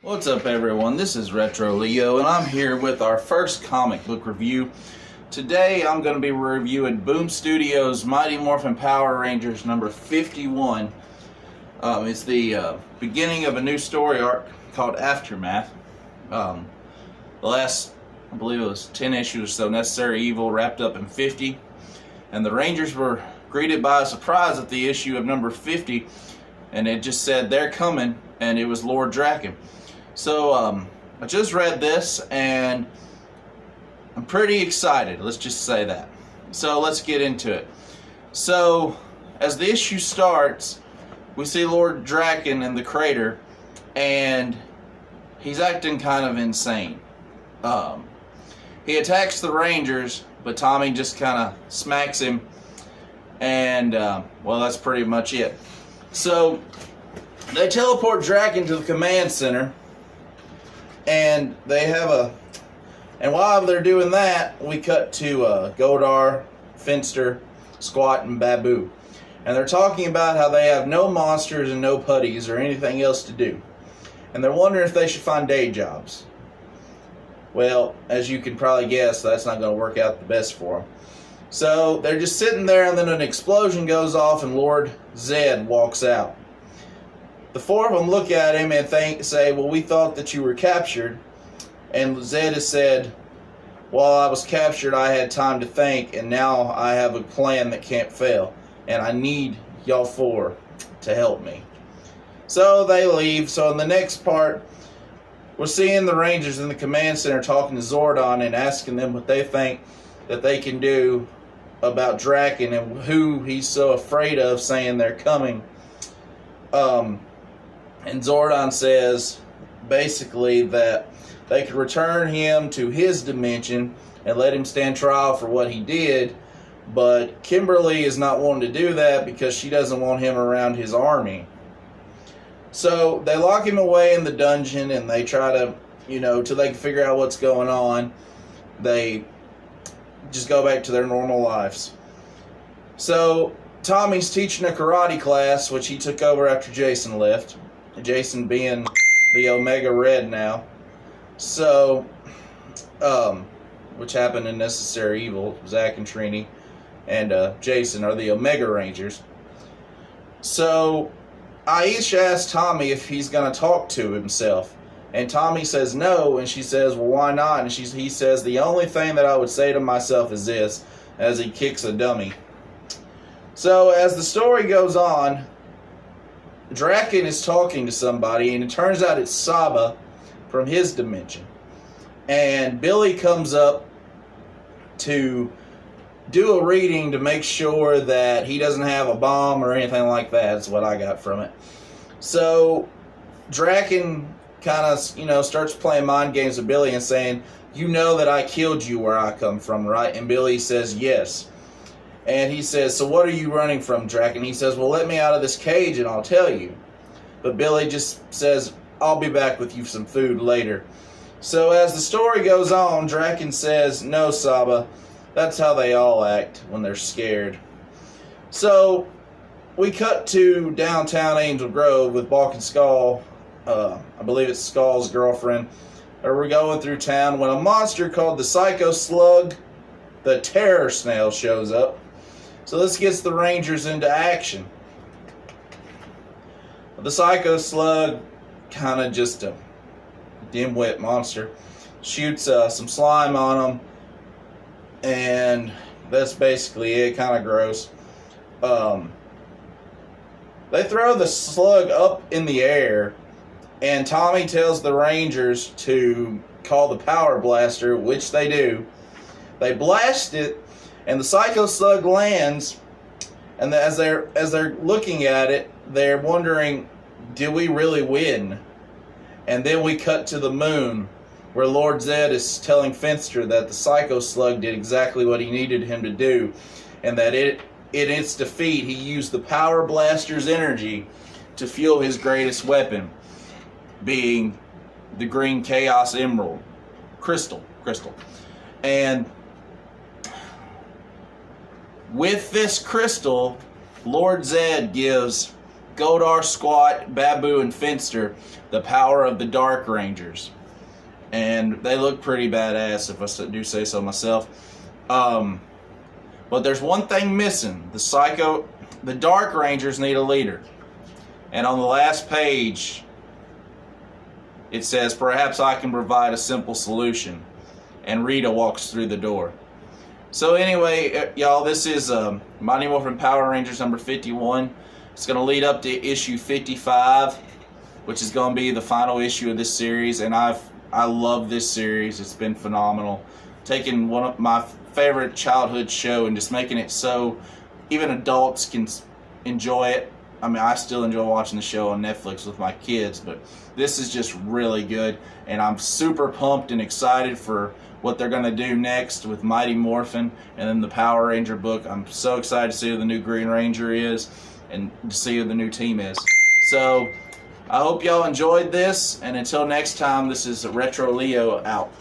What's up everyone, this is Retro Leo and I'm here with our first comic book review. Today I'm going to be reviewing Boom Studios' Mighty Morphin Power Rangers number 51. It's the beginning of a new story arc called Aftermath. The last, I believe it was 10 issues or so, Necessary Evil wrapped up in 50. And the Rangers were greeted by a surprise at the issue of number 50. And it just said, "They're coming," and it was Lord Draken. So, I just read this, and I'm pretty excited, let's just say that. So, let's get into it. So, as the issue starts, we see Lord Draken in the crater, and he's acting kind of insane. He attacks the Rangers, but Tommy just kind of smacks him, and, well, that's pretty much it. So, they teleport Draken to the command center, and they have and while they're doing that, we cut to Godar, Finster, Squat, and Babu. And they're talking about how they have no monsters and no putties or anything else to do. And they're wondering if they should find day jobs. Well, as you can probably guess, that's not going to work out the best for them. So they're just sitting there, and then an explosion goes off and Lord Zed walks out. The four of them look at him and say, "Well, we thought that you were captured." And Zed has said, "While I was captured, I had time to think, and now I have a plan that can't fail. And I need y'all four to help me." So they leave. So in the next part, we're seeing the Rangers in the command center talking to Zordon and asking them what they think that they can do about Draken and who he's so afraid of, saying they're coming. And Zordon says basically that they could return him to his dimension and let him stand trial for what he did, but Kimberly is not wanting to do that because she doesn't want him around his army. So they lock him away in the dungeon, and they try to, till they can figure out what's going on. They just go back to their normal lives. So Tommy's teaching a karate class, which he took over after Jason left. Jason being the Omega Red now. So, which happened in Necessary Evil. Zach and Trini and Jason are the Omega Rangers. So Aisha asks Tommy if he's going to talk to himself. And Tommy says no, and she says, "Well, why not?" And he says, "The only thing that I would say to myself is this," as he kicks a dummy. So as the story goes on, Draken is talking to somebody, and it turns out it's Saba from his dimension. And Billy comes up to do a reading to make sure that he doesn't have a bomb or anything like that. That's what I got from it. So Draken kind of, starts playing mind games with Billy and saying, "You know that I killed you where I come from, right?" And Billy says, "Yes." And he says, "So what are you running from, Draken?" He says, "Well, let me out of this cage and I'll tell you." But Billy just says, "I'll be back with you some food later." So as the story goes on, Draken says, "No, Saba, that's how they all act when they're scared." So we cut to downtown Angel Grove with Balk and Skull. I believe it's Skull's girlfriend. We're going through town when a monster called the Psycho Slug, the Terror Snail, shows up. So this gets the Rangers into action. The Psycho Slug, kind of just a dim-wit monster, shoots some slime on them, and that's basically it. Kind of gross. They throw the slug up in the air, and Tommy tells the Rangers to call the power blaster, which they do. They blast it, and the Psycho Slug lands, and as they're looking at it, they're wondering, "Did we really win?" And then we cut to the moon, where Lord Zed is telling Finster that the Psycho Slug did exactly what he needed him to do, and that in its defeat, he used the Power Blaster's energy to fuel his greatest weapon, being the Green Chaos Emerald. Crystal. And with this crystal, Lord Zed gives Goldar, Squat, Babu, and Finster, the power of the Dark Rangers. And they look pretty badass, if I do say so myself. But there's one thing missing. The Dark Rangers need a leader. And on the last page, it says, perhaps I can provide a simple solution. And Rita walks through the door. So anyway, y'all, this is Mighty Morphin Power Rangers number 51. It's going to lead up to issue 55, which is going to be the final issue of this series. And I love this series. It's been phenomenal. Taking one of my favorite childhood show and just making it so even adults can enjoy it. I mean, I still enjoy watching the show on Netflix with my kids, but this is just really good. And I'm super pumped and excited for what they're going to do next with Mighty Morphin and then the Power Ranger book. I'm so excited to see who the new Green Ranger is and to see who the new team is. So I hope y'all enjoyed this, and until next time, this is Retro Leo out.